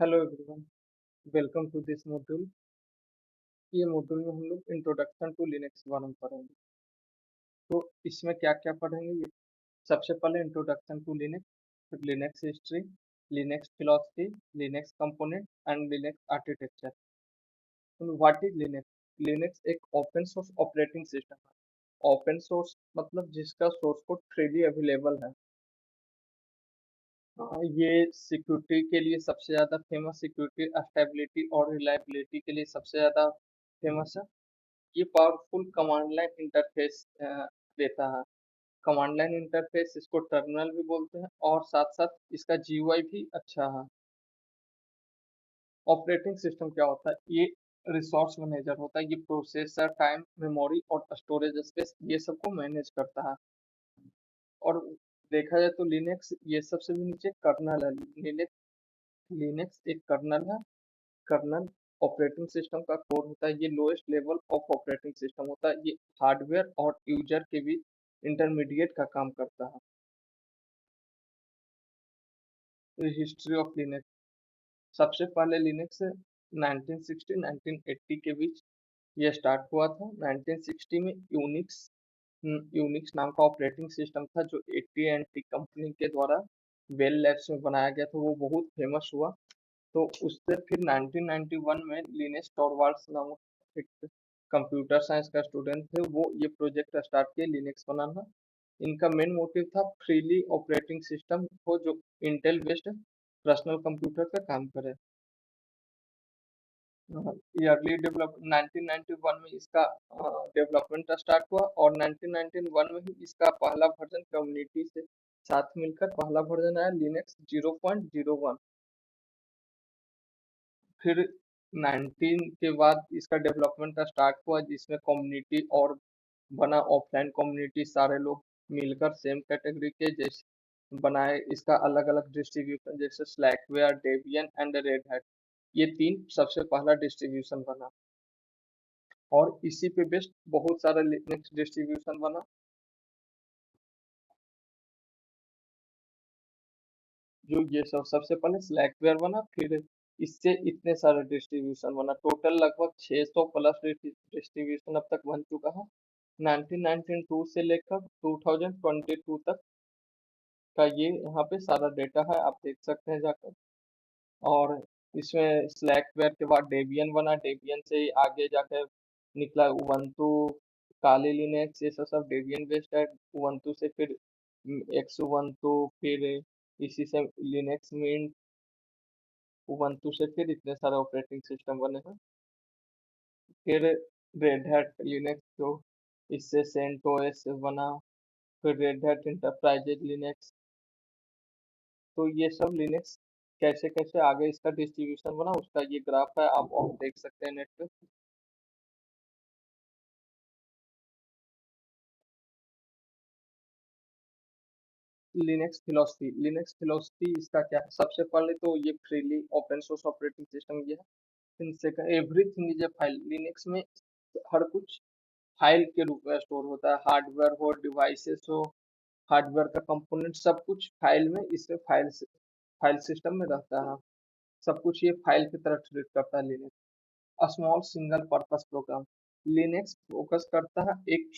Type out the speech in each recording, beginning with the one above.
Hello everyone, welcome to this module. ये module में हम लोग इंट्रोडक्शन टू लिनक्स के बारे में पढ़ेंगे। तो इसमें क्या क्या पढ़ेंगे ये सबसे पहले इंट्रोडक्शन टू लिनक्स, फिर Linux history, Linux philosophy, Linux component and Linux architecture. What is Linux? Linux एक ओपन सोर्स ऑपरेटिंग सिस्टम है। ओपन सोर्स मतलब जिसका सोर्स कोड फ्रीली अवेलेबल है। ये सिक्योरिटी के लिए सबसे ज़्यादा फेमस, सिक्योरिटी, स्टेबिलिटी और रिलायबिलिटी के लिए सबसे ज़्यादा फेमस है। ये पावरफुल कमांड लाइन इंटरफेस देता है। कमांड लाइन इंटरफेस इसको टर्मिनल भी बोलते हैं और साथ साथ इसका जीयूआई भी अच्छा है। ऑपरेटिंग सिस्टम क्या होता है? ये रिसोर्स मैनेजर होता है। ये प्रोसेसर, टाइम, मेमोरी और स्टोरेज स्पेस ये सबको मैनेज करता है। और देखा जाए तो लिनक्स ये सबसे भी नीचे कर्नल है। लिनक्स लिनक्स एक कर्नल है। कर्नल ऑपरेटिंग सिस्टम का कोर होता है। ये lowest level of operating system होता है। ये हार्डवेयर और यूजर के बीच इंटरमीडिएट का काम करता है। तो हिस्ट्री ऑफ लिनक्स, सबसे पहले लिनक्स 1960-1980 के बीच ये स्टार्ट हुआ था। 1960 में यूनिक्स नाम का ऑपरेटिंग सिस्टम था जो एटी कंपनी के द्वारा बेल लैब्स में बनाया गया था। वो बहुत फेमस हुआ। तो उससे फिर 1991 में लिनेस टॉरवाल्ड्स नामक एक कंप्यूटर साइंस का स्टूडेंट थे, वो ये प्रोजेक्ट स्टार्ट किए लिनक्स बनाना। इनका मेन मोटिव था फ्रीली ऑपरेटिंग सिस्टम हो जो इंटेल बेस्ड पर्सनल कंप्यूटर पे काम करे। ईयरली डेवलप 1991 में इसका डेवलपमेंट स्टार्ट हुआ और 1991 में ही इसका पहला वर्जन कम्युनिटी से साथ मिलकर पहला वर्जन आया लिनक्स 0.01। फिर 19 के बाद इसका डेवलपमेंट स्टार्ट हुआ जिसमें कम्युनिटी और बना। ऑफलाइन कम्युनिटी सारे लोग मिलकर सेम कैटेगरी के जैसे बनाए। इसका अलग अलग डिस्ट्रीब्यूशन जैसे स्लैकवेयर, डेबियन एंड रेड हैट, ये तीन सबसे पहला डिस्ट्रीब्यूशन बना। और इसी पे बेस्ड बहुत सारा लिनक्स डिस्ट्रीब्यूशन बना। जो ये सब सबसे पहले स्लैकवेयर बना, फिर इससे इतने सारे डिस्ट्रीब्यूशन बना। टोटल लगभग 600 प्लस डिस्ट्रीब्यूशन अब तक बन चुका है। 1992 से लेकर 2022 तक का ये यहाँ पे सारा डेटा है, आप देख सकते हैं जाकर। और इसमें स्लैकवेयर के बाद डेबियन बना। डेबियन से आगे जाकर निकला उबंटू, काली लिनक्स, ये सब डेबियन बेस्ड है। उबंटू से फिर एक्स उबंटू, फिर इसी से लिनक्स मिंट, उबंटू से फिर इतने सारे ऑपरेटिंग सिस्टम बने हैं। फिर रेड हैट लिनक्स जो इससे सेंटोस बना, फिर रेड हैट इंटरप्राइजेज लिनक्स। तो ये सब लिनक्स कैसे कैसे आगे इसका डिस्ट्रीब्यूशन बना उसका ये ग्राफ है, आप और देख सकते हैं नेट पे। लिनक्स फिलोसफी इसका क्या है? सबसे पहले तो ये freely open source operating system ये है। इनसे everything is a file. Linux में हर कुछ फाइल के रूप में स्टोर होता है। हार्डवेयर हो, डिवाइसेस हो, हार्डवेयर का कंपोनेंट सब कुछ फाइल में, इसमें फाइल सिस्टम में रहता है। सब कुछ ये फाइल की तरह ट्रीट करता है Linux. A small single purpose program, Linux focus करता है एक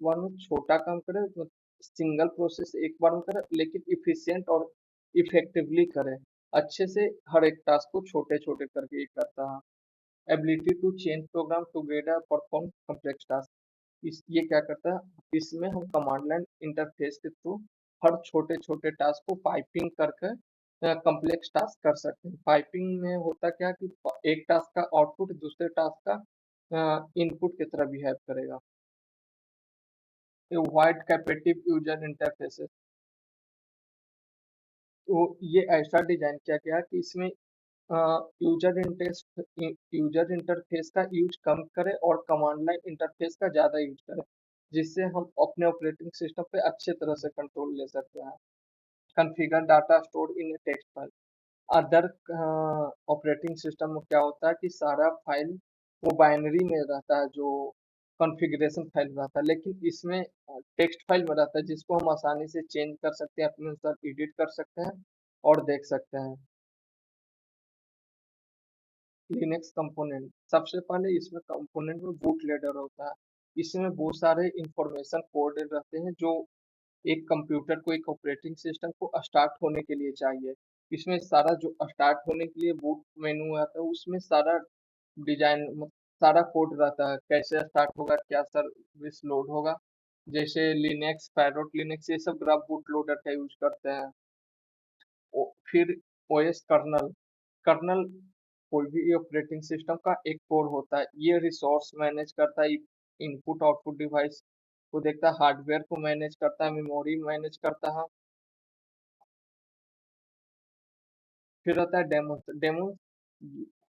बार में छोटा काम करे, तो सिंगल प्रोसेस एक बार में करे लेकिन इफिशिएंट और इफेक्टिवली करे। अच्छे से हर एक टास्क को छोटे छोटे करके ये करता है। Ability to change program together perform complex task, इस ये क्या करता है? इसमें हम कमांड लाइन इंटरफेस के थ्रू हर छोटे छोटे टास्क को पाइपिंग करके कॉम्प्लेक्स टास्क कर सकते हैं। पाइपिंग में होता क्या कि एक टास्क का आउटपुट दूसरे टास्क का इनपुट की तरह बिहेव करेगा। वाइड कैपेटिव यूजर इंटरफेसेस, तो ये ऐसा डिजाइन किया गया है कि इसमें यूजर इंटरफेस का यूज कम करे और कमांड लाइन इंटरफेस का ज्यादा यूज करे, जिससे हम अपने ऑपरेटिंग सिस्टम पे अच्छे तरह से कंट्रोल ले सकते हैं। Configure data stored in text file, other operating system में क्या होता है कि सारा फाइल वो बाइनरी में रहता है, जो कॉन्फ़िगरेशन फाइल रहता है, लेकिन इसमें टेक्स्ट फाइल में रहता है जिसको हम आसानी से चेंज कर सकते हैं, अपने अनुसार एडिट कर सकते हैं और देख सकते हैं। लिनक्स कंपोनेंट सबसे पहले इसमें कंपोनेंट में बूट लोडर होता है। इसमें बहुत सारे इंफॉर्मेशन कोड रहते हैं जो एक कंप्यूटर को, एक ऑपरेटिंग सिस्टम को स्टार्ट होने के लिए चाहिए। इसमें सारा जो स्टार्ट होने के लिए बूट मेनू आता है उसमें सारा डिजाइन सारा कोड रहता है, कैसे स्टार्ट होगा, क्या सर्विस लोड होगा। जैसे लिनक्स, पैरोट लिनक्स, ये सब ग्राफ बूट लोडर का यूज करते हैं। फिर ओएस कर्नल। कर्नल कोई भी ऑपरेटिंग सिस्टम का एक कोर होता है। ये रिसोर्स मैनेज करता है, इनपुट आउटपुट डिवाइस को देखता है, हार्डवेयर को मैनेज करता है, मेमोरी मैनेज करता है। फिर आता है डेमो। डेमो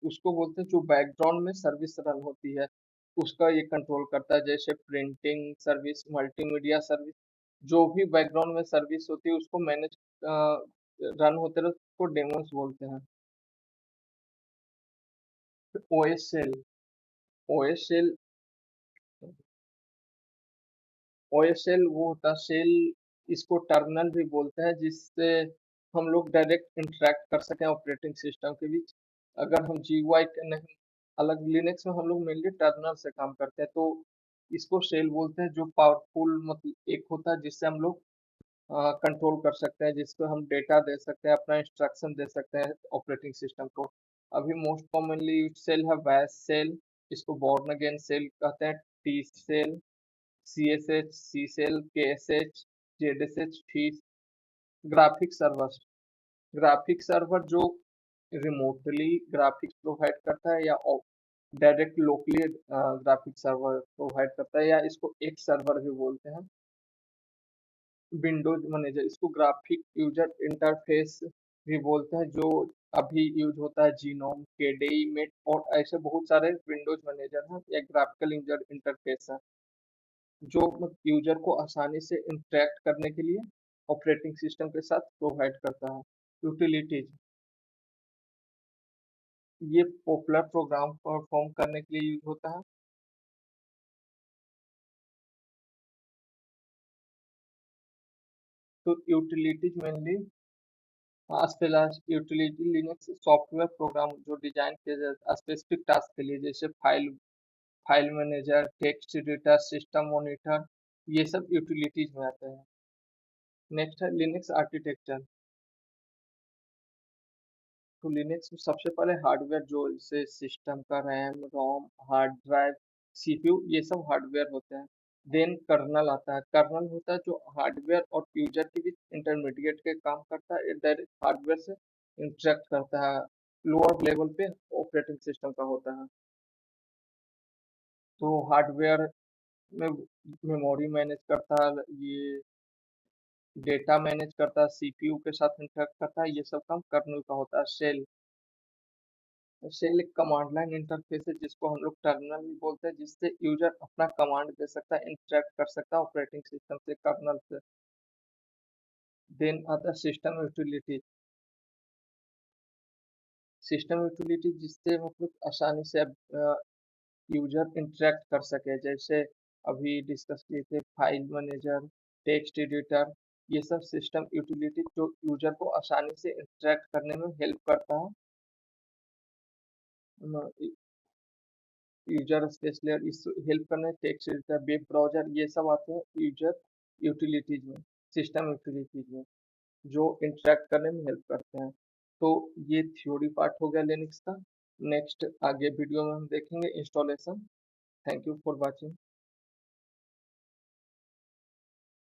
उसको बोलते हैं जो बैकग्राउंड में सर्विस रन होती है, उसका ये कंट्रोल करता है। जैसे प्रिंटिंग सर्विस, मल्टीमीडिया सर्विस, जो भी बैकग्राउंड में सर्विस होती है उसको मैनेज रन होते रहे उसको डेमोस बोलते हैं। OS shell. ओएस सेल ओएसएल वो होता है सेल, इसको टर्मिनल भी बोलते हैं, जिससे हम लोग डायरेक्ट इंटरेक्ट कर सकें ऑपरेटिंग सिस्टम के बीच। अगर हम जीयूआई के नहीं, अलग लिनक्स में हम लोग मेनली टर्मिनल से काम करते हैं, तो इसको सेल बोलते हैं। जो पावरफुल मतलब एक होता है जिससे हम लोग कंट्रोल कर सकते हैं, जिसको हम डेटा दे सकते हैं, अपना इंस्ट्रक्शन दे सकते हैं ऑपरेटिंग सिस्टम को। अभी मोस्ट कॉमनली सेल है वैस सेल, इसको बॉर्न अगेन सेल कहते हैं, T shell, CSH, CCell, KSH, JSH, fish. Graphic server. Graphic server जो रिमोटली ग्राफिक्स प्रोवाइड करता है या direct locally graphic server provide करता है, या इसको एक सर्वर भी बोलते हैं। विंडोज मैनेजर, इसको ग्राफिक यूजर इंटरफेस भी बोलते हैं, जो अभी यूज होता है जीनोम, केडेई, मेट और ऐसे बहुत सारे विंडोज मैनेजर हैं या ग्राफिकल यूजर इंटरफेस है, जो यूजर को आसानी से इंटरेक्ट करने के लिए ऑपरेटिंग सिस्टम के साथ प्रोवाइड करता है। यूटिलिटीज, ये पॉपुलर प्रोग्राम परफॉर्म करने के लिए यूज होता है। तो utilities mainly utility Linux software program जो डिजाइन किए जाते स्पेसिफिक टास्क के लिए, जैसे file file manager, text editor, system monitor, ये सब यूटिलिटीज में आते हैं। नेक्स्ट है लिनक्स आर्किटेक्चर। तो लिनक्स में सबसे पहले हार्डवेयर, जो जैसे सिस्टम का रैम, रोम, हार्ड ड्राइव, सीपीयू, ये सब हार्डवेयर होते हैं। देन कर्नल आता है। कर्नल होता है जो हार्डवेयर और यूजर के बीच इंटरमीडिएट के काम करता है, डायरेक्ट हार्डवेयर से इंटरेक्ट करता है, लोअर लेवल पे ऑपरेटिंग सिस्टम का होता है। तो हार्डवेयर में मेमोरी मैनेज करता है, ये डेटा मैनेज करता है, सीपीयू के साथ इंटरेक्ट करता है, ये सब काम कर्नल का होता है। शेल, शेल एक कमांड लाइन इंटरफेस है जिसको हम लोग टर्मिनल भी बोलते हैं, जिससे यूजर अपना कमांड दे सकता है, इंटरेक्ट कर सकता है ऑपरेटिंग सिस्टम से, कर्नल से। देन आता है सिस्टम यूटिलिटी। सिस्टम यूटिलिटी जिससे मतलब आसानी से यूजर इंटरेक्ट कर सके, जैसे अभी डिस्कस किए थे फाइल मैनेजर, टेक्स्ट एडिटर, ये सब सिस्टम यूटिलिटी जो यूजर को आसानी से इंटरेक्ट करने में हेल्प करता है। यूजर स्पेस लेयर इस हेल्प करने, टेक्स्ट एडिटर, वेब ब्राउजर, ये सब आते हैं यूजर यूटिलिटीज में, सिस्टम यूटिलिटीज में, जो इंटरेक्ट करने में हेल्प करते हैं। तो ये थ्योरी पार्ट हो गया लिनक्स का। नेक्स्ट आगे वीडियो में हम देखेंगे installation. Thank you for watching.